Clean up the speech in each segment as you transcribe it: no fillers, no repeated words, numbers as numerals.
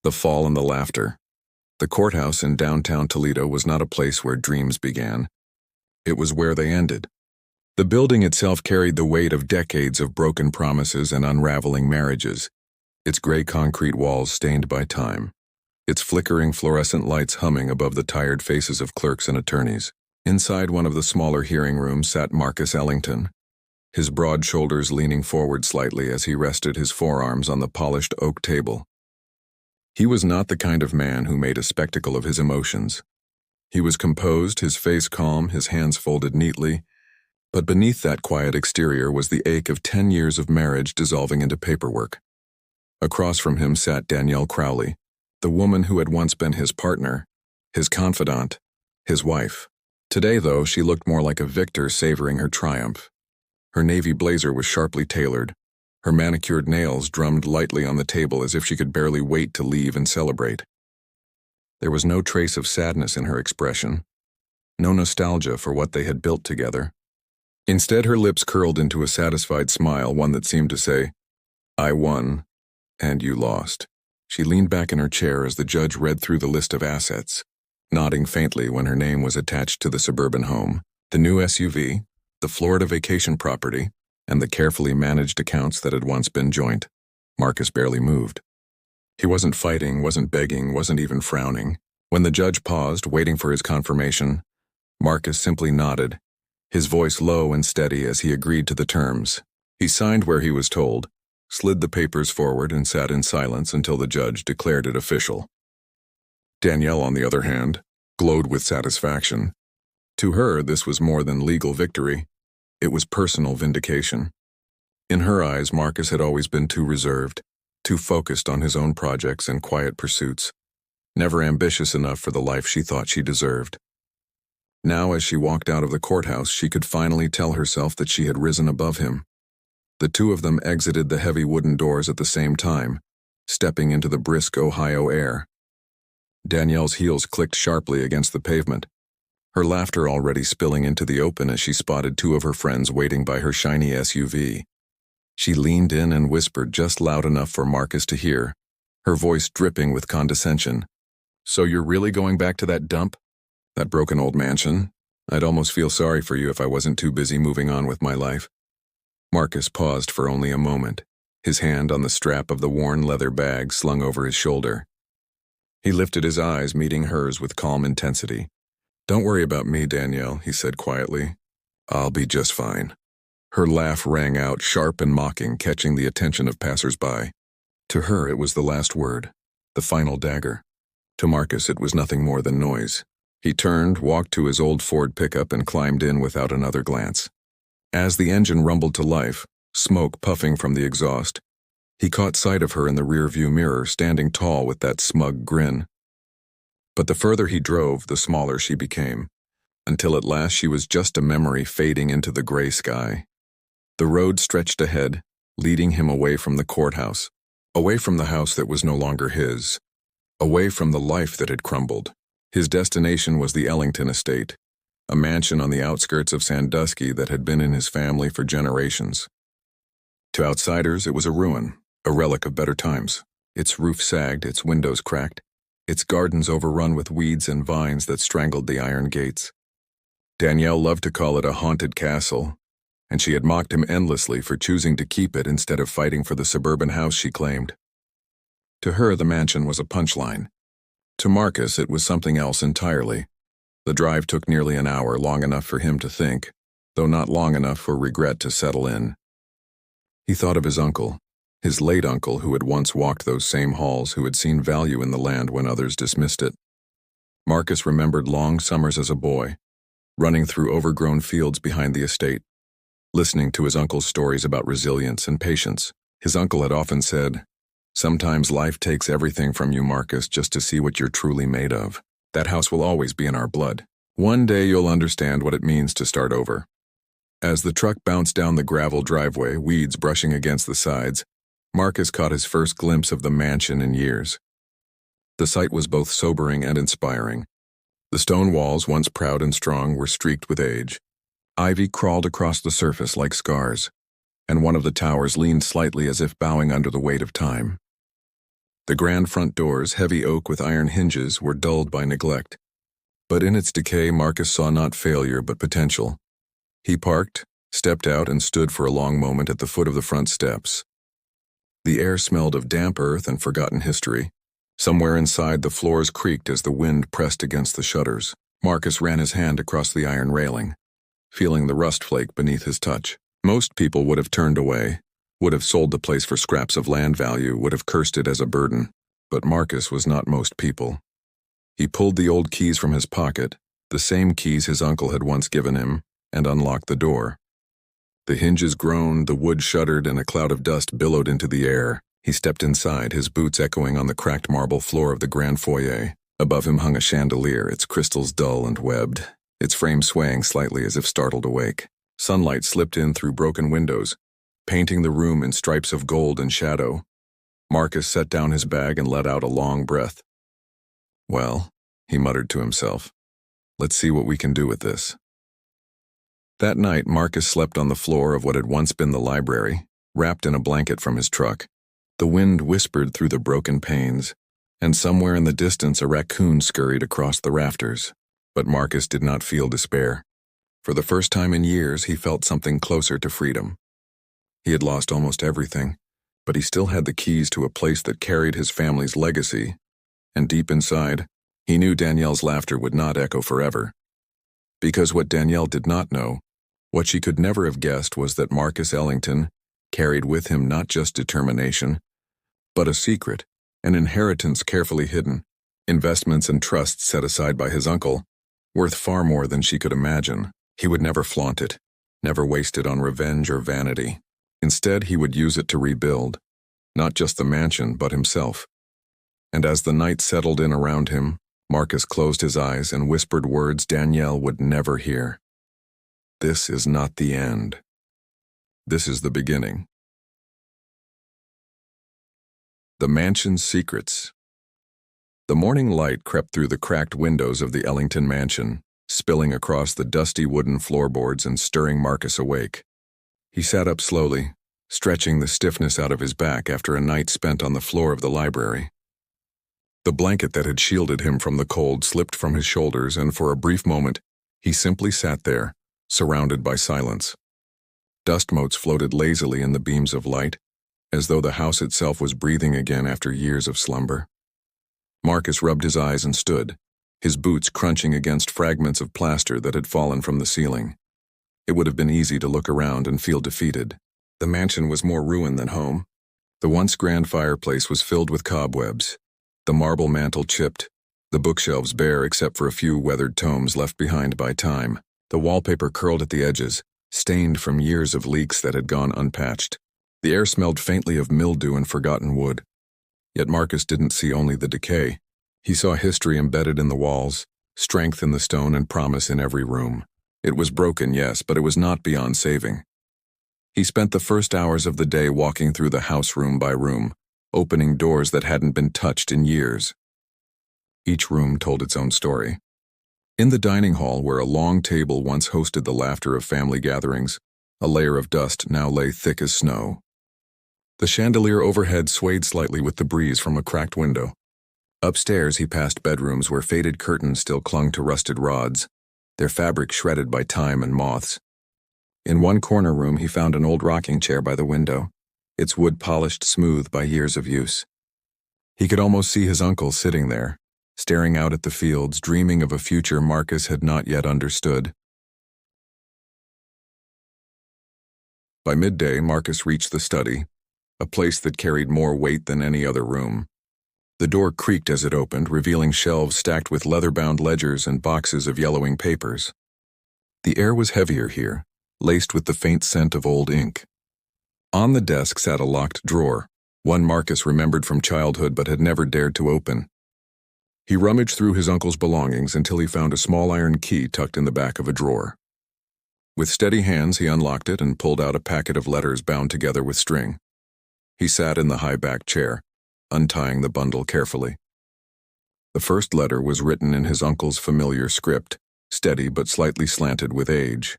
the fall and the laughter. The courthouse in downtown Toledo was not a place where dreams began. It was where they ended. The building itself carried the weight of decades of broken promises and unraveling marriages, its gray concrete walls stained by time, its flickering fluorescent lights humming above the tired faces of clerks and attorneys. Inside one of the smaller hearing rooms sat Marcus Ellington, his broad shoulders leaning forward slightly as he rested his forearms on the polished oak table. He was not the kind of man who made a spectacle of his emotions. He was composed, his face calm, his hands folded neatly, but beneath that quiet exterior was the ache of 10 years of marriage dissolving into paperwork. Across from him sat Danielle Crowley, the woman who had once been his partner, his confidant, his wife. Today, though, she looked more like a victor savoring her triumph. Her navy blazer was sharply tailored. Her manicured nails drummed lightly on the table as if she could barely wait to leave and celebrate. There was no trace of sadness in her expression, no nostalgia for what they had built together. Instead, her lips curled into a satisfied smile, one that seemed to say, "I won, and you lost." She leaned back in her chair as the judge read through the list of assets, nodding faintly when her name was attached to the suburban home, the new SUV, the Florida vacation property, and the carefully managed accounts that had once been joint. Marcus barely moved. He wasn't fighting, wasn't begging, wasn't even frowning. When the judge paused, waiting for his confirmation, Marcus simply nodded, his voice low and steady as he agreed to the terms. He signed where he was told, slid the papers forward, and sat in silence until the judge declared it official. Danielle, on the other hand, glowed with satisfaction. To her, this was more than legal victory. It was personal vindication. In her eyes, Marcus had always been too reserved, too focused on his own projects and quiet pursuits, never ambitious enough for the life she thought she deserved. Now, as she walked out of the courthouse, she could finally tell herself that she had risen above him. The two of them exited the heavy wooden doors at the same time, stepping into the brisk Ohio air. Danielle's heels clicked sharply against the pavement, her laughter already spilling into the open as she spotted two of her friends waiting by her shiny SUV. She leaned in and whispered just loud enough for Marcus to hear, her voice dripping with condescension. "So you're really going back to that dump? That broken old mansion? I'd almost feel sorry for you if I wasn't too busy moving on with my life." Marcus paused for only a moment, his hand on the strap of the worn leather bag slung over his shoulder. He lifted his eyes, meeting hers with calm intensity. "Don't worry about me, Danielle," he said quietly. "I'll be just fine." Her laugh rang out, sharp and mocking, catching the attention of passers-by. To her, it was the last word, the final dagger. To Marcus, it was nothing more than noise. He turned, walked to his old Ford pickup, and climbed in without another glance. As the engine rumbled to life, smoke puffing from the exhaust, he caught sight of her in the rearview mirror, standing tall with that smug grin. But the further he drove, the smaller she became, until at last she was just a memory fading into the gray sky. The road stretched ahead, leading him away from the courthouse, away from the house that was no longer his, away from the life that had crumbled. His destination was the Ellington estate, a mansion on the outskirts of Sandusky that had been in his family for generations. To outsiders, it was a ruin, a relic of better times. Its roof sagged, its windows cracked, its gardens overrun with weeds and vines that strangled the iron gates. Danielle loved to call it a haunted castle, and she had mocked him endlessly for choosing to keep it instead of fighting for the suburban house she claimed. To her, the mansion was a punchline. To Marcus, it was something else entirely. The drive took nearly an hour, long enough for him to think, though not long enough for regret to settle in. He thought of his uncle, his late uncle who had once walked those same halls, who had seen value in the land when others dismissed it. Marcus remembered long summers as a boy, running through overgrown fields behind the estate, listening to his uncle's stories about resilience and patience. His uncle had often said, "Sometimes life takes everything from you, Marcus, just to see what you're truly made of. That house will always be in our blood. One day you'll understand what it means to start over." As the truck bounced down the gravel driveway, weeds brushing against the sides, Marcus caught his first glimpse of the mansion in years. The sight was both sobering and inspiring. The stone walls, once proud and strong, were streaked with age. Ivy crawled across the surface like scars, and one of the towers leaned slightly as if bowing under the weight of time. The grand front doors, heavy oak with iron hinges, were dulled by neglect. But in its decay, Marcus saw not failure but potential. He parked, stepped out, and stood for a long moment at the foot of the front steps. The air smelled of damp earth and forgotten history. Somewhere inside, the floors creaked as the wind pressed against the shutters. Marcus ran his hand across the iron railing, feeling the rust flake beneath his touch. Most people would have turned away, would have sold the place for scraps of land value, would have cursed it as a burden. But Marcus was not most people. He pulled the old keys from his pocket, the same keys his uncle had once given him, and unlocked the door. The hinges groaned, the wood shuddered, and a cloud of dust billowed into the air. He stepped inside, his boots echoing on the cracked marble floor of the grand foyer. Above him hung a chandelier, its crystals dull and webbed, its frame swaying slightly as if startled awake. Sunlight slipped in through broken windows, painting the room in stripes of gold and shadow. Marcus set down his bag and let out a long breath. "Well," he muttered to himself, "let's see what we can do with this." That night, Marcus slept on the floor of what had once been the library, wrapped in a blanket from his truck. The wind whispered through the broken panes, and somewhere in the distance a raccoon scurried across the rafters. But Marcus did not feel despair. For the first time in years, he felt something closer to freedom. He had lost almost everything, but he still had the keys to a place that carried his family's legacy, and deep inside, he knew Danielle's laughter would not echo forever. Because what Danielle did not know, what she could never have guessed, was that Marcus Ellington carried with him not just determination, but a secret, an inheritance carefully hidden, investments and trusts set aside by his uncle, worth far more than she could imagine. He would never flaunt it, never waste it on revenge or vanity. Instead, he would use it to rebuild, not just the mansion, but himself. And as the night settled in around him, Marcus closed his eyes and whispered words Danielle would never hear. "This is not the end. This is the beginning." The mansion's secrets. The morning light crept through the cracked windows of the Ellington mansion, spilling across the dusty wooden floorboards and stirring Marcus awake. He sat up slowly, stretching the stiffness out of his back after a night spent on the floor of the library. The blanket that had shielded him from the cold slipped from his shoulders, and for a brief moment, he simply sat there, surrounded by silence. Dust motes floated lazily in the beams of light, as though the house itself was breathing again after years of slumber. Marcus rubbed his eyes and stood, his boots crunching against fragments of plaster that had fallen from the ceiling. It would have been easy to look around and feel defeated. The mansion was more ruin than home. The once grand fireplace was filled with cobwebs, the marble mantel chipped, the bookshelves bare except for a few weathered tomes left behind by time. The wallpaper curled at the edges, stained from years of leaks that had gone unpatched. The air smelled faintly of mildew and forgotten wood. Yet Marcus didn't see only the decay. He saw history embedded in the walls, strength in the stone, and promise in every room. It was broken, yes, but it was not beyond saving. He spent the first hours of the day walking through the house room by room, opening doors that hadn't been touched in years. Each room told its own story. In the dining hall, where a long table once hosted the laughter of family gatherings, a layer of dust now lay thick as snow. The chandelier overhead swayed slightly with the breeze from a cracked window. Upstairs, he passed bedrooms where faded curtains still clung to rusted rods, their fabric shredded by time and moths. In one corner room, he found an old rocking chair by the window, its wood polished smooth by years of use. He could almost see his uncle sitting there, staring out at the fields, dreaming of a future Marcus had not yet understood. By midday, Marcus reached the study, a place that carried more weight than any other room. The door creaked as it opened, revealing shelves stacked with leather-bound ledgers and boxes of yellowing papers. The air was heavier here, laced with the faint scent of old ink. On the desk sat a locked drawer, one Marcus remembered from childhood but had never dared to open. He rummaged through his uncle's belongings until he found a small iron key tucked in the back of a drawer. With steady hands, he unlocked it and pulled out a packet of letters bound together with string. He sat in the high-backed chair, untying the bundle carefully. The first letter was written in his uncle's familiar script, steady but slightly slanted with age.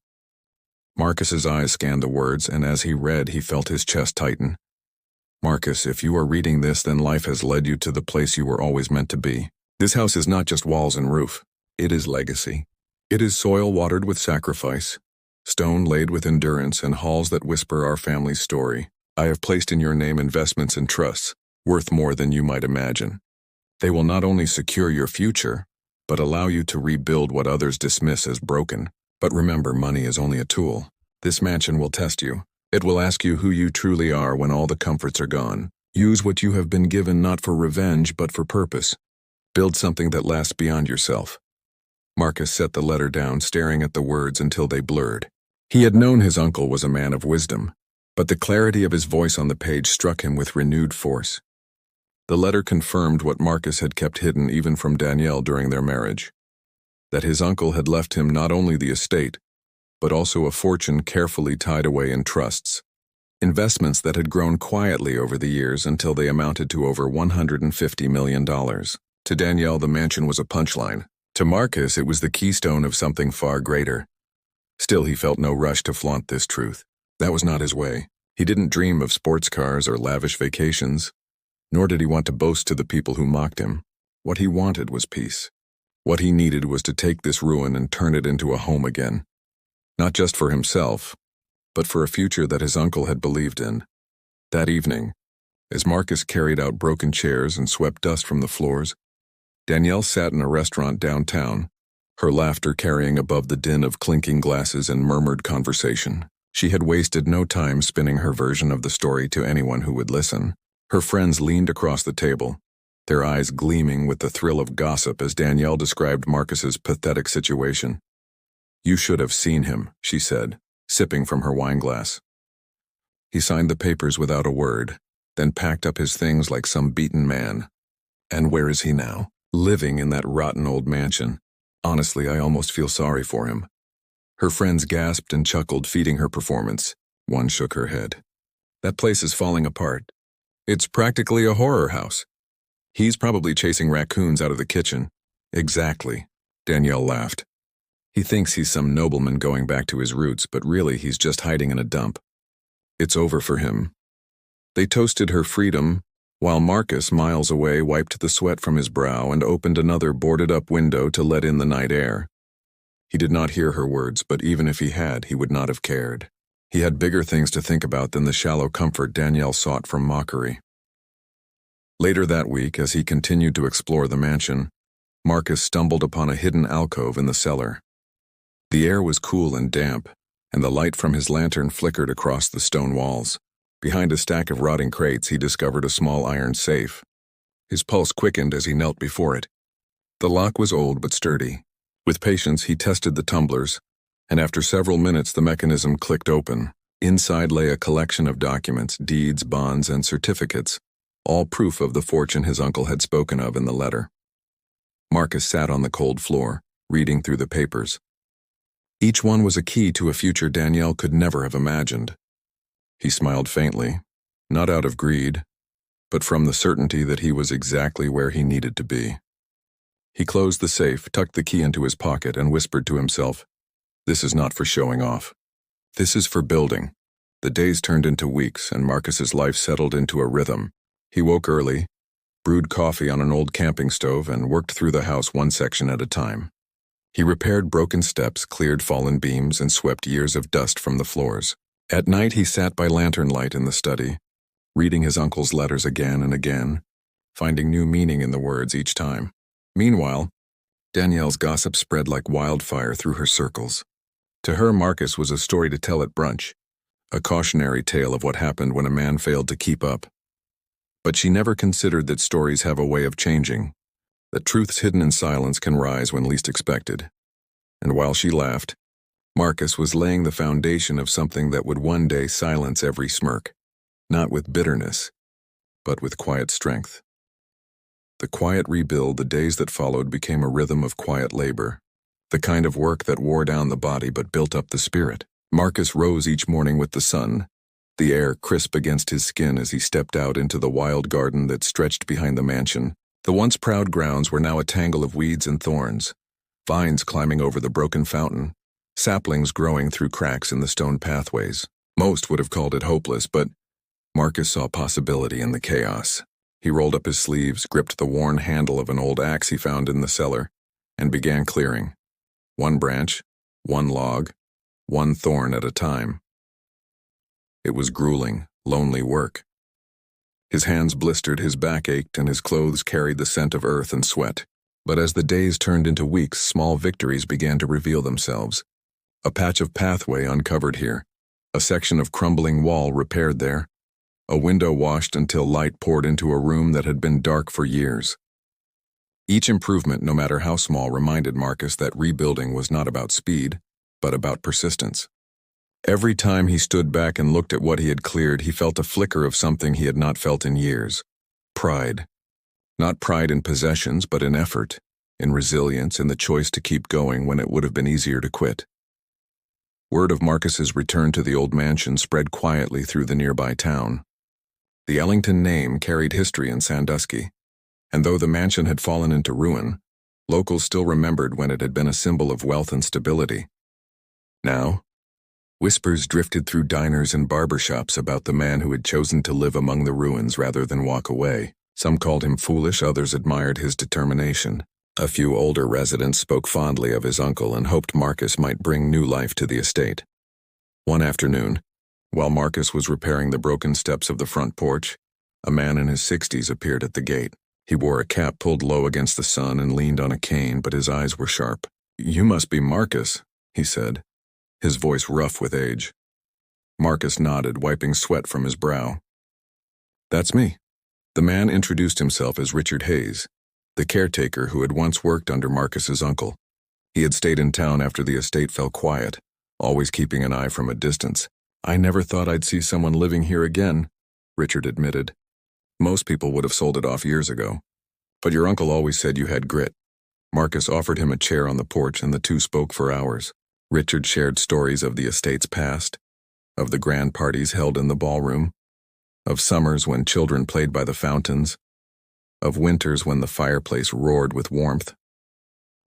Marcus's eyes scanned the words, and as he read, he felt his chest tighten. Marcus, if you are reading this, then life has led you to the place you were always meant to be. This house is not just walls and roof. It is legacy. It is soil watered with sacrifice, stone laid with endurance, and halls that whisper our family's story. I have placed in your name investments and trusts, worth more than you might imagine. They will not only secure your future, but allow you to rebuild what others dismiss as broken. But remember, money is only a tool. This mansion will test you. It will ask you who you truly are when all the comforts are gone. Use what you have been given not for revenge, but for purpose. Build something that lasts beyond yourself. Marcus set the letter down, staring at the words until they blurred. He had known his uncle was a man of wisdom, but the clarity of his voice on the page struck him with renewed force. The letter confirmed what Marcus had kept hidden even from Danielle during their marriage, that his uncle had left him not only the estate, but also a fortune carefully tied away in trusts, investments that had grown quietly over the years until they amounted to over $150 million. To Danielle, the mansion was a punchline. To Marcus, it was the keystone of something far greater. Still, he felt no rush to flaunt this truth. That was not his way. He didn't dream of sports cars or lavish vacations, nor did he want to boast to the people who mocked him. What he wanted was peace. What he needed was to take this ruin and turn it into a home again. Not just for himself, but for a future that his uncle had believed in. That evening, as Marcus carried out broken chairs and swept dust from the floors, Danielle sat in a restaurant downtown, her laughter carrying above the din of clinking glasses and murmured conversation. She had wasted no time spinning her version of the story to anyone who would listen. Her friends leaned across the table, their eyes gleaming with the thrill of gossip as Danielle described Marcus's pathetic situation. "You should have seen him," she said, sipping from her wineglass. "He signed the papers without a word, then packed up his things like some beaten man. And where is he now? Living in that rotten old mansion. Honestly, I almost feel sorry for him." Her friends gasped and chuckled, feeding her performance. One shook her head. "That place is falling apart. It's practically a horror house. He's probably chasing raccoons out of the kitchen." "Exactly," Danielle laughed. "He thinks he's some nobleman going back to his roots, but really he's just hiding in a dump. It's over for him." They toasted her freedom, while Marcus, miles away, wiped the sweat from his brow and opened another boarded-up window to let in the night air. He did not hear her words, but even if he had, he would not have cared. He had bigger things to think about than the shallow comfort Danielle sought from mockery. Later that week, as he continued to explore the mansion, Marcus stumbled upon a hidden alcove in the cellar. The air was cool and damp, and the light from his lantern flickered across the stone walls. Behind a stack of rotting crates, he discovered a small iron safe. His pulse quickened as he knelt before it. The lock was old but sturdy. With patience, he tested the tumblers, and after several minutes the mechanism clicked open. Inside lay a collection of documents, deeds, bonds, and certificates, all proof of the fortune his uncle had spoken of in the letter. Marcus sat on the cold floor, reading through the papers. Each one was a key to a future Danielle could never have imagined. He smiled faintly, not out of greed, but from the certainty that he was exactly where he needed to be. He closed the safe, tucked the key into his pocket, and whispered to himself, "This is not for showing off. This is for building." The days turned into weeks, and Marcus's life settled into a rhythm. He woke early, brewed coffee on an old camping stove, and worked through the house one section at a time. He repaired broken steps, cleared fallen beams, and swept years of dust from the floors. At night, he sat by lantern light in the study, reading his uncle's letters again and again, finding new meaning in the words each time. Meanwhile, Danielle's gossip spread like wildfire through her circles. To her, Marcus was a story to tell at brunch, a cautionary tale of what happened when a man failed to keep up. But she never considered that stories have a way of changing, that truths hidden in silence can rise when least expected. And while she laughed, Marcus was laying the foundation of something that would one day silence every smirk, not with bitterness, but with quiet strength. The quiet rebuild, the days that followed, became a rhythm of quiet labor, the kind of work that wore down the body but built up the spirit. Marcus rose each morning with the sun, the air crisp against his skin as he stepped out into the wild garden that stretched behind the mansion. The once proud grounds were now a tangle of weeds and thorns, vines climbing over the broken fountain, saplings growing through cracks in the stone pathways. Most would have called it hopeless, but Marcus saw possibility in the chaos. He rolled up his sleeves, gripped the worn handle of an old axe he found in the cellar, and began clearing. One branch, one log, one thorn at a time. It was grueling, lonely work. His hands blistered, his back ached, and his clothes carried the scent of earth and sweat. But as the days turned into weeks, small victories began to reveal themselves. A patch of pathway uncovered here, a section of crumbling wall repaired there, a window washed until light poured into a room that had been dark for years. Each improvement, no matter how small, reminded Marcus that rebuilding was not about speed, but about persistence. Every time he stood back and looked at what he had cleared, he felt a flicker of something he had not felt in years. Pride. Not pride in possessions, but in effort, in resilience, in the choice to keep going when it would have been easier to quit. Word of Marcus's return to the old mansion spread quietly through the nearby town. The Ellington name carried history in Sandusky, and though the mansion had fallen into ruin, locals still remembered when it had been a symbol of wealth and stability. Now, whispers drifted through diners and barbershops about the man who had chosen to live among the ruins rather than walk away. Some called him foolish, others admired his determination. A few older residents spoke fondly of his uncle and hoped Marcus might bring new life to the estate. One afternoon, while Marcus was repairing the broken steps of the front porch, a man in his 60s appeared at the gate. He wore a cap pulled low against the sun and leaned on a cane, but his eyes were sharp. "You must be Marcus," he said, his voice rough with age. Marcus nodded, wiping sweat from his brow. "That's me." The man introduced himself as Richard Hayes, the caretaker who had once worked under Marcus's uncle. He had stayed in town after the estate fell quiet, always keeping an eye from a distance. "I never thought I'd see someone living here again," Richard admitted. "Most people would have sold it off years ago. But your uncle always said you had grit." Marcus offered him a chair on the porch, and the two spoke for hours. Richard shared stories of the estate's past, of the grand parties held in the ballroom, of summers when children played by the fountains, of winters when the fireplace roared with warmth.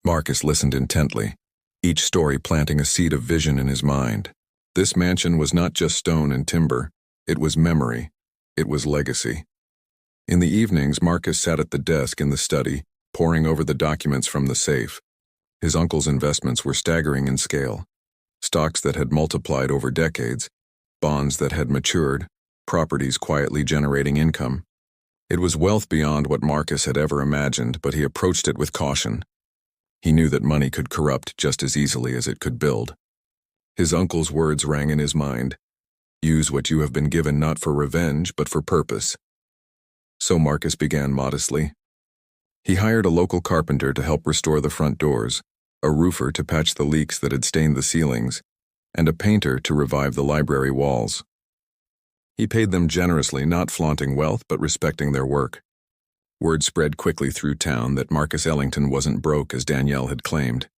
Marcus listened intently, each story planting a seed of vision in his mind. This mansion was not just stone and timber, it was memory, it was legacy. In the evenings, Marcus sat at the desk in the study, poring over the documents from the safe. His uncle's investments were staggering in scale. Stocks that had multiplied over decades, bonds that had matured, properties quietly generating income. It was wealth beyond what Marcus had ever imagined, but he approached it with caution. He knew that money could corrupt just as easily as it could build. His uncle's words rang in his mind. "Use what you have been given not for revenge, but for purpose." So Marcus began modestly. He hired a local carpenter to help restore the front doors, a roofer to patch the leaks that had stained the ceilings, and a painter to revive the library walls. He paid them generously, not flaunting wealth, but respecting their work. Word spread quickly through town that Marcus Ellington wasn't broke as Danielle had claimed.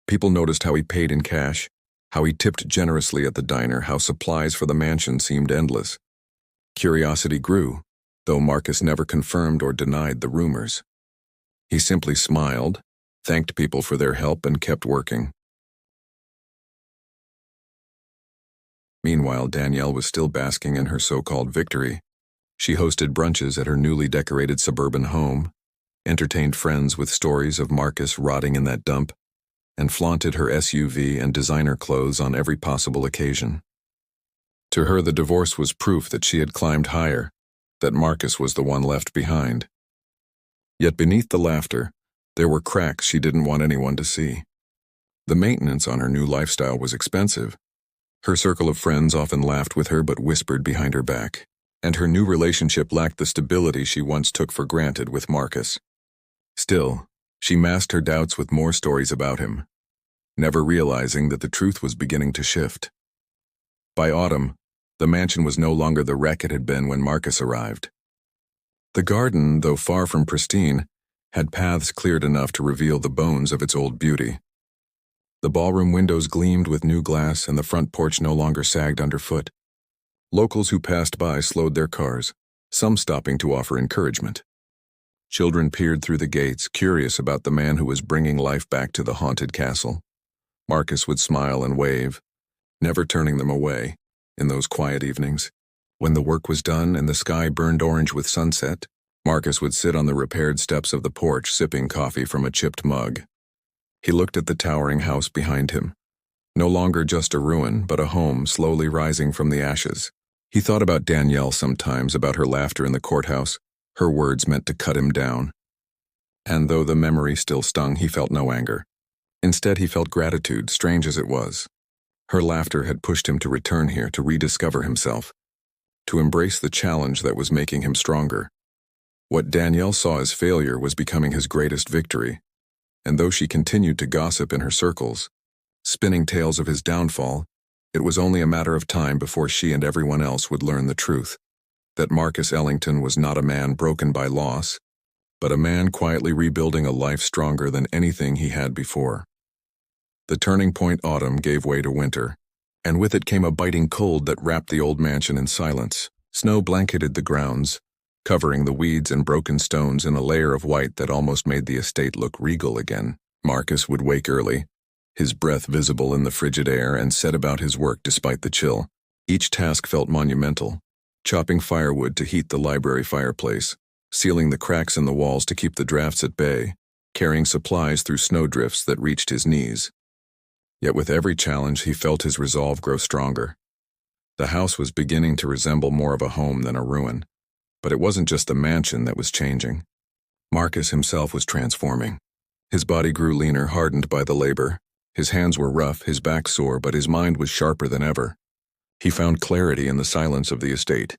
People noticed how he paid in cash, how he tipped generously at the diner, how supplies for the mansion seemed endless. Curiosity grew, though Marcus never confirmed or denied the rumors. He simply smiled, thanked people for their help, and kept working. Meanwhile, Danielle was still basking in her so-called victory. She hosted brunches at her newly decorated suburban home, entertained friends with stories of Marcus rotting in that dump, and flaunted her SUV and designer clothes on every possible occasion. To her, the divorce was proof that she had climbed higher, that Marcus was the one left behind. Yet beneath the laughter, there were cracks she didn't want anyone to see. The maintenance on her new lifestyle was expensive. Her circle of friends often laughed with her but whispered behind her back, and her new relationship lacked the stability she once took for granted with Marcus. Still, she masked her doubts with more stories about him, never realizing that the truth was beginning to shift. By autumn, the mansion was no longer the wreck it had been when Marcus arrived. The garden, though far from pristine, had paths cleared enough to reveal the bones of its old beauty. The ballroom windows gleamed with new glass, and the front porch no longer sagged underfoot. Locals who passed by slowed their cars, some stopping to offer encouragement. Children peered through the gates, curious about the man who was bringing life back to the haunted castle. Marcus would smile and wave, never turning them away, in those quiet evenings. When the work was done and the sky burned orange with sunset, Marcus would sit on the repaired steps of the porch sipping coffee from a chipped mug. He looked at the towering house behind him. No longer just a ruin, but a home slowly rising from the ashes. He thought about Danielle sometimes, about her laughter in the courthouse, her words meant to cut him down. And though the memory still stung, he felt no anger. Instead, he felt gratitude, strange as it was. Her laughter had pushed him to return here, to rediscover himself, to embrace the challenge that was making him stronger. What Danielle saw as failure was becoming his greatest victory. And though she continued to gossip in her circles, spinning tales of his downfall, it was only a matter of time before she and everyone else would learn the truth, that Marcus Ellington was not a man broken by loss, but a man quietly rebuilding a life stronger than anything he had before. The turning point autumn gave way to winter, and with it came a biting cold that wrapped the old mansion in silence. Snow blanketed the grounds, covering the weeds and broken stones in a layer of white that almost made the estate look regal again. Marcus would wake early, his breath visible in the frigid air, and set about his work despite the chill. Each task felt monumental: chopping firewood to heat the library fireplace, sealing the cracks in the walls to keep the drafts at bay, carrying supplies through snowdrifts that reached his knees. Yet with every challenge, he felt his resolve grow stronger. The house was beginning to resemble more of a home than a ruin. But it wasn't just the mansion that was changing. Marcus himself was transforming. His body grew leaner, hardened by the labor. His hands were rough, his back sore, but his mind was sharper than ever. He found clarity in the silence of the estate,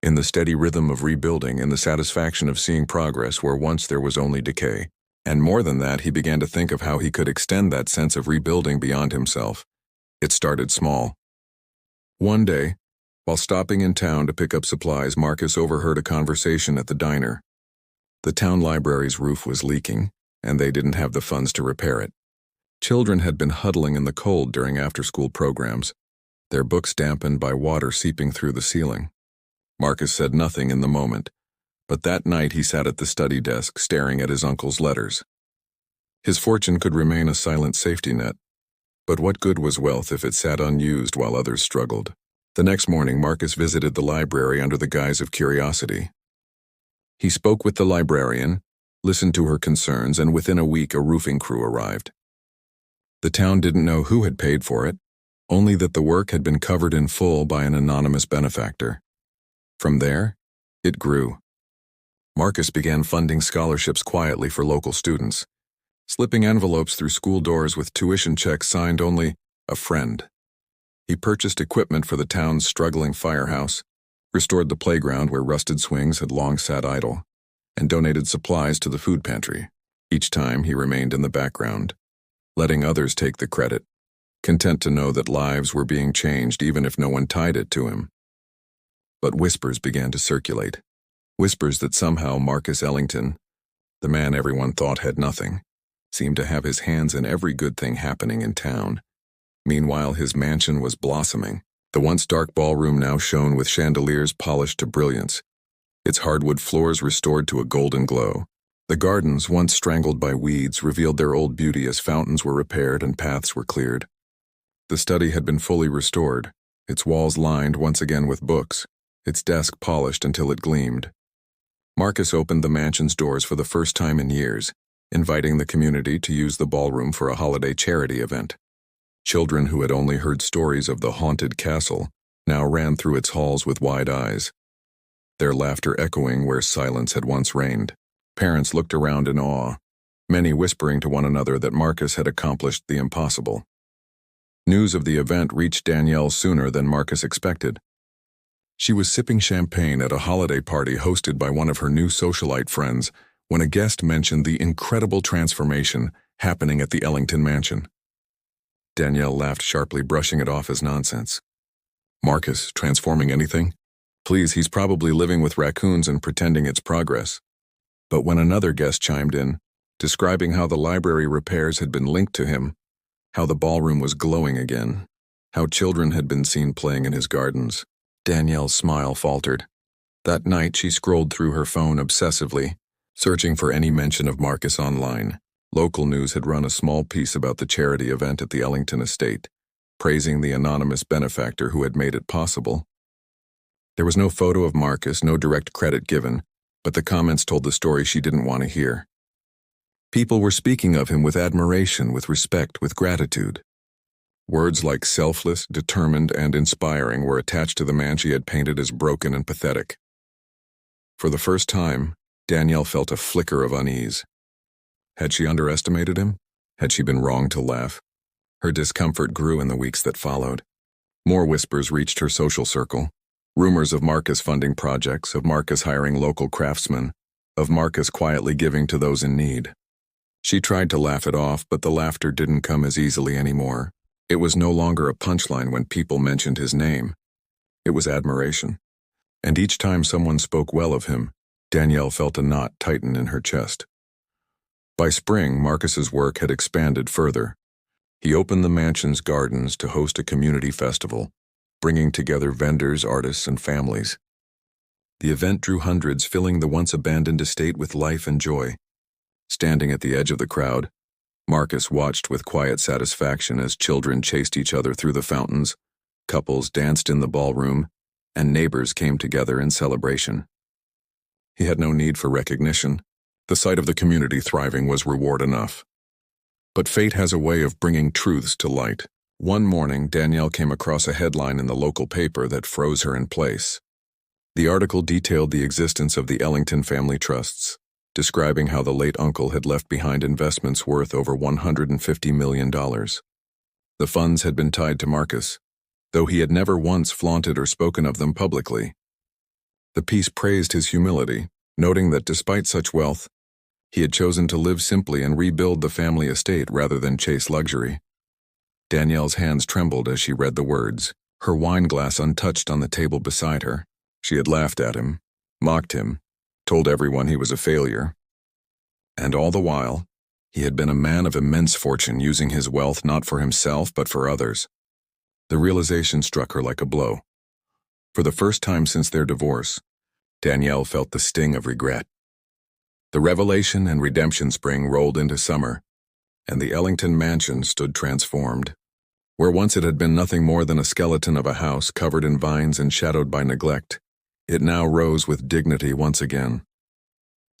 in the steady rhythm of rebuilding, in the satisfaction of seeing progress where once there was only decay. And more than that, he began to think of how he could extend that sense of rebuilding beyond himself. It started small. One day, while stopping in town to pick up supplies, Marcus overheard a conversation at the diner. The town library's roof was leaking, and they didn't have the funds to repair it. Children had been huddling in the cold during after-school programs, their books dampened by water seeping through the ceiling. Marcus said nothing in the moment, but that night he sat at the study desk staring at his uncle's letters. His fortune could remain a silent safety net, but what good was wealth if it sat unused while others struggled? The next morning, Marcus visited the library under the guise of curiosity. He spoke with the librarian, listened to her concerns, and within a week a roofing crew arrived. The town didn't know who had paid for it, only that the work had been covered in full by an anonymous benefactor. From there, it grew. Marcus began funding scholarships quietly for local students, slipping envelopes through school doors with tuition checks signed only "a friend." He purchased equipment for the town's struggling firehouse, restored the playground where rusted swings had long sat idle, and donated supplies to the food pantry. Each time he remained in the background, letting others take the credit, content to know that lives were being changed even if no one tied it to him. But whispers began to circulate, whispers that somehow Marcus Ellington, the man everyone thought had nothing, seemed to have his hands in every good thing happening in town. Meanwhile, his mansion was blossoming. The once dark ballroom now shone with chandeliers polished to brilliance, its hardwood floors restored to a golden glow. The gardens, once strangled by weeds, revealed their old beauty as fountains were repaired and paths were cleared. The study had been fully restored, its walls lined once again with books, its desk polished until it gleamed. Marcus opened the mansion's doors for the first time in years, inviting the community to use the ballroom for a holiday charity event. Children who had only heard stories of the haunted castle now ran through its halls with wide eyes, their laughter echoing where silence had once reigned. Parents looked around in awe, many whispering to one another that Marcus had accomplished the impossible. News of the event reached Danielle sooner than Marcus expected. She was sipping champagne at a holiday party hosted by one of her new socialite friends when a guest mentioned the incredible transformation happening at the Ellington mansion. Danielle laughed sharply, brushing it off as nonsense. Marcus, transforming anything? Please, he's probably living with raccoons and pretending it's progress. But when another guest chimed in, describing how the library repairs had been linked to him, how the ballroom was glowing again, how children had been seen playing in his gardens, Danielle's smile faltered. That night she scrolled through her phone obsessively, searching for any mention of Marcus online. Local news had run a small piece about the charity event at the Ellington estate, praising the anonymous benefactor who had made it possible. There was no photo of Marcus, no direct credit given, but the comments told the story she didn't want to hear. People were speaking of him with admiration, with respect, with gratitude. Words like selfless, determined, and inspiring were attached to the man she had painted as broken and pathetic. For the first time, Danielle felt a flicker of unease. Had she underestimated him? Had she been wrong to laugh? Her discomfort grew in the weeks that followed. More whispers reached her social circle. Rumors of Marcus funding projects, of Marcus hiring local craftsmen, of Marcus quietly giving to those in need. She tried to laugh it off, but the laughter didn't come as easily anymore. It was no longer a punchline when people mentioned his name. It was admiration. And each time someone spoke well of him, Danielle felt a knot tighten in her chest. By spring, Marcus's work had expanded further. He opened the mansion's gardens to host a community festival, bringing together vendors, artists, and families. The event drew hundreds, filling the once abandoned estate with life and joy. Standing at the edge of the crowd, Marcus watched with quiet satisfaction as children chased each other through the fountains, couples danced in the ballroom, and neighbors came together in celebration. He had no need for recognition. The sight of the community thriving was reward enough. But fate has a way of bringing truths to light. One morning, Danielle came across a headline in the local paper that froze her in place. The article detailed the existence of the Ellington family trusts, describing how the late uncle had left behind investments worth over $150 million. The funds had been tied to Marcus, though he had never once flaunted or spoken of them publicly. The piece praised his humility, noting that despite such wealth, he had chosen to live simply and rebuild the family estate rather than chase luxury. Danielle's hands trembled as she read the words, her wine glass untouched on the table beside her. She had laughed at him, mocked him, told everyone he was a failure. And all the while, he had been a man of immense fortune, using his wealth not for himself but for others. The realization struck her like a blow. For the first time since their divorce, Danielle felt the sting of regret. The revelation and redemption spring rolled into summer, and the Ellington mansion stood transformed. Where once it had been nothing more than a skeleton of a house covered in vines and shadowed by neglect, it now rose with dignity once again.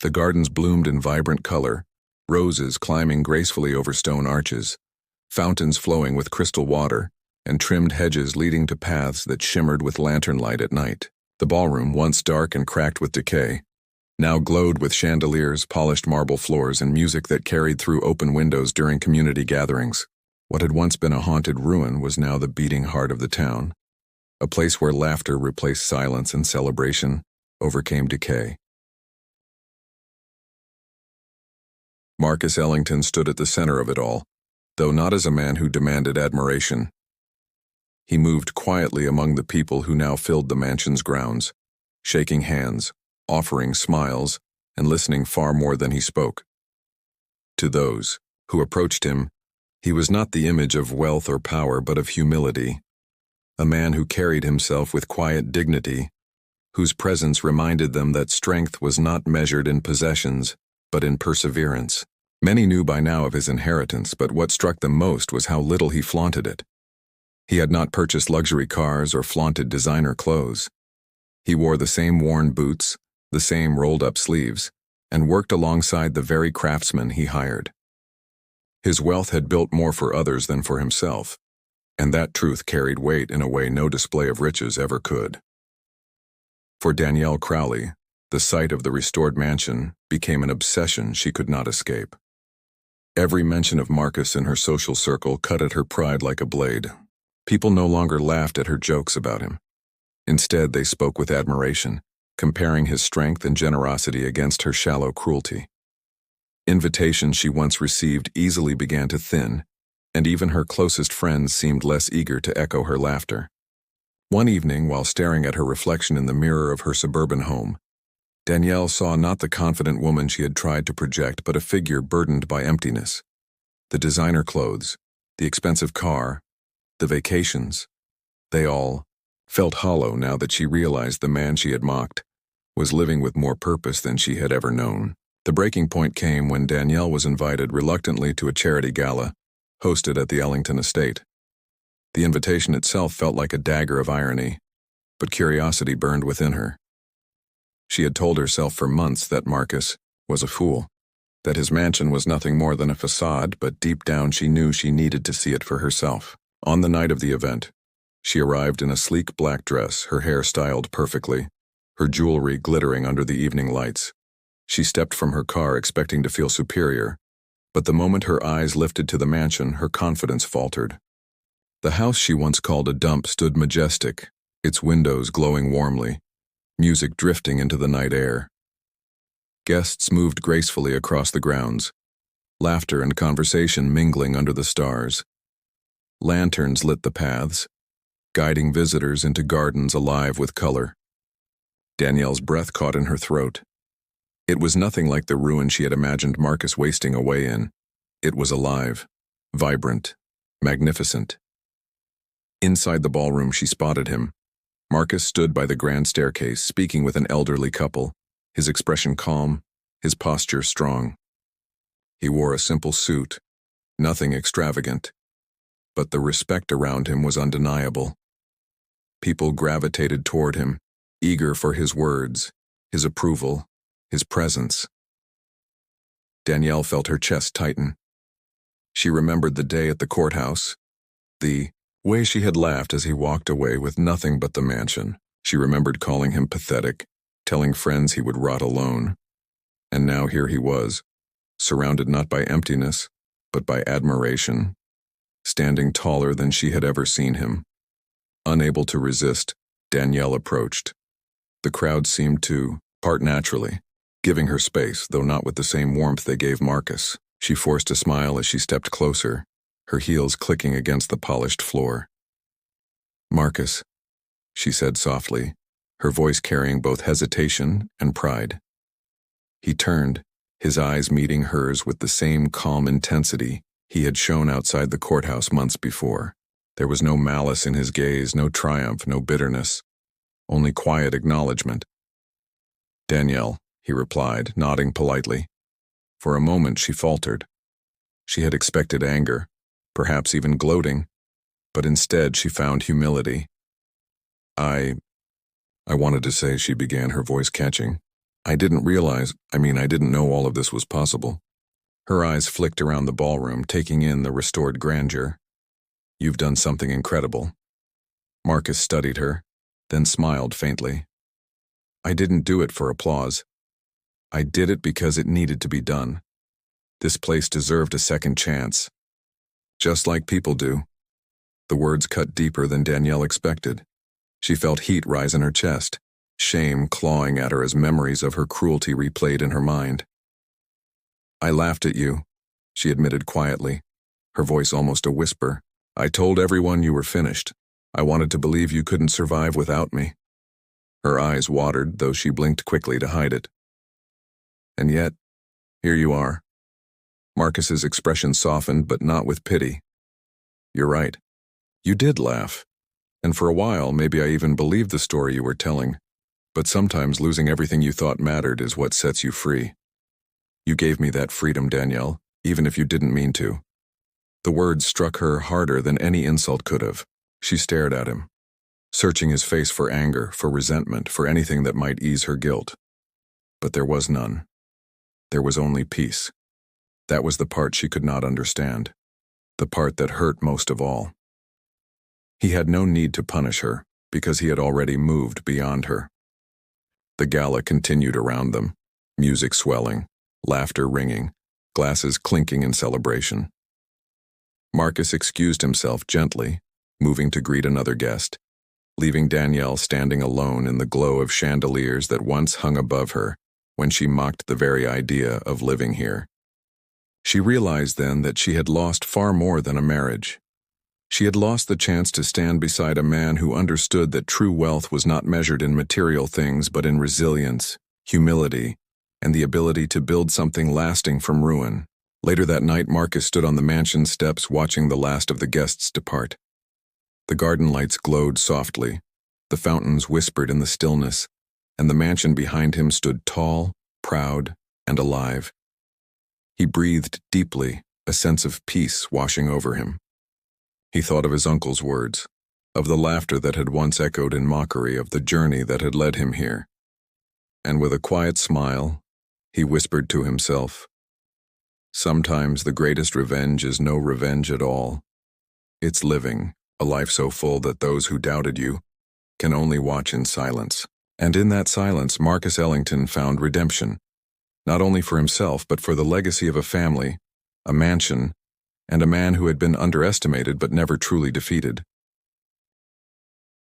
The gardens bloomed in vibrant color, roses climbing gracefully over stone arches, fountains flowing with crystal water, and trimmed hedges leading to paths that shimmered with lantern light at night. The ballroom, once dark and cracked with decay, now glowed with chandeliers, polished marble floors, and music that carried through open windows during community gatherings. What had once been a haunted ruin was now the beating heart of the town, a place where laughter replaced silence and celebration overcame decay. Marcus Ellington stood at the center of it all, though not as a man who demanded admiration. He moved quietly among the people who now filled the mansion's grounds, shaking hands, offering smiles, and listening far more than he spoke. To those who approached him, he was not the image of wealth or power but of humility, a man who carried himself with quiet dignity, whose presence reminded them that strength was not measured in possessions, but in perseverance. Many knew by now of his inheritance, but what struck them most was how little he flaunted it. He had not purchased luxury cars or flaunted designer clothes. He wore the same worn boots, the same rolled-up sleeves, and worked alongside the very craftsmen he hired. His wealth had built more for others than for himself, and that truth carried weight in a way no display of riches ever could. For Danielle Crowley, the sight of the restored mansion became an obsession she could not escape. Every mention of Marcus in her social circle cut at her pride like a blade. People no longer laughed at her jokes about him. Instead, they spoke with admiration, comparing his strength and generosity against her shallow cruelty. Invitations she once received easily began to thin, and even her closest friends seemed less eager to echo her laughter. One evening, while staring at her reflection in the mirror of her suburban home, Danielle saw not the confident woman she had tried to project, but a figure burdened by emptiness. The designer clothes, the expensive car, the vacations, they all felt hollow now that she realized the man she had mocked was living with more purpose than she had ever known. The breaking point came when Danielle was invited reluctantly to a charity gala hosted at the Ellington estate. The invitation itself felt like a dagger of irony. but curiosity burned within her. She had told herself for months that Marcus was a fool, that his mansion was nothing more than a facade, but deep down she knew she needed to see it for herself. On the night of the event, she arrived in a sleek black dress, her hair styled perfectly, her jewelry glittering under the evening lights. She stepped from her car expecting to feel superior, but the moment her eyes lifted to the mansion, her confidence faltered. The house she once called a dump stood majestic, its windows glowing warmly, music drifting into the night air. Guests moved gracefully across the grounds, laughter and conversation mingling under the stars. Lanterns lit the paths, guiding visitors into gardens alive with color. Danielle's breath caught in her throat. It was nothing like the ruin she had imagined Marcus wasting away in. It was alive, vibrant, magnificent. Inside the ballroom, she spotted him. Marcus stood by the grand staircase, speaking with an elderly couple, his expression calm, his posture strong. He wore a simple suit, nothing extravagant, but the respect around him was undeniable. People gravitated toward him, eager for his words, his approval, his presence. Danielle felt her chest tighten. She remembered the day at the courthouse, the way she had laughed as he walked away with nothing but the mansion. She remembered calling him pathetic, telling friends he would rot alone. And now here he was, surrounded not by emptiness, but by admiration, standing taller than she had ever seen him. Unable to resist, Danielle approached. The crowd seemed to part naturally, giving her space, though not with the same warmth they gave Marcus. She forced a smile as she stepped closer, her heels clicking against the polished floor. "Marcus," she said softly, her voice carrying both hesitation and pride. He turned, his eyes meeting hers with the same calm intensity he had shown outside the courthouse months before. There was no malice in his gaze, no triumph, no bitterness, only quiet acknowledgement. "Danielle," he replied, nodding politely. For a moment she faltered. She had expected anger, perhaps even gloating, but instead she found humility. I wanted to say," she began, her voice catching. I didn't know all of this was possible." Her eyes flicked around the ballroom, taking in the restored grandeur. "You've done something incredible." Marcus studied her, then smiled faintly. "I didn't do it for applause. I did it because it needed to be done. This place deserved a second chance. Just like people do." The words cut deeper than Danielle expected. She felt heat rise in her chest, shame clawing at her as memories of her cruelty replayed in her mind. "I laughed at you," she admitted quietly, her voice almost a whisper. "I told everyone you were finished. I wanted to believe you couldn't survive without me." Her eyes watered, though she blinked quickly to hide it. "And yet, here you are." Marcus's expression softened, but not with pity. "You're right. You did laugh. And for a while, maybe I even believed the story you were telling. But sometimes losing everything you thought mattered is what sets you free. You gave me that freedom, Danielle, even if you didn't mean to." The words struck her harder than any insult could have. She stared at him, searching his face for anger, for resentment, for anything that might ease her guilt. But there was none. There was only peace. That was the part she could not understand, the part that hurt most of all. He had no need to punish her, because he had already moved beyond her. The gala continued around them, music swelling, laughter ringing, glasses clinking in celebration. Marcus excused himself gently, moving to greet another guest, leaving Danielle standing alone in the glow of chandeliers that once hung above her when she mocked the very idea of living here. She realized then that she had lost far more than a marriage. She had lost the chance to stand beside a man who understood that true wealth was not measured in material things but in resilience, humility, and the ability to build something lasting from ruin. Later that night, Marcus stood on the mansion steps watching the last of the guests depart. The garden lights glowed softly, the fountains whispered in the stillness, and the mansion behind him stood tall, proud, and alive. He breathed deeply, a sense of peace washing over him. He thought of his uncle's words, of the laughter that had once echoed in mockery of the journey that had led him here. And with a quiet smile, he whispered to himself, "Sometimes the greatest revenge is no revenge at all. It's living a life so full that those who doubted you can only watch in silence." And in that silence, Marcus Ellington found redemption, not only for himself but for the legacy of a family, a mansion, and a man who had been underestimated but never truly defeated.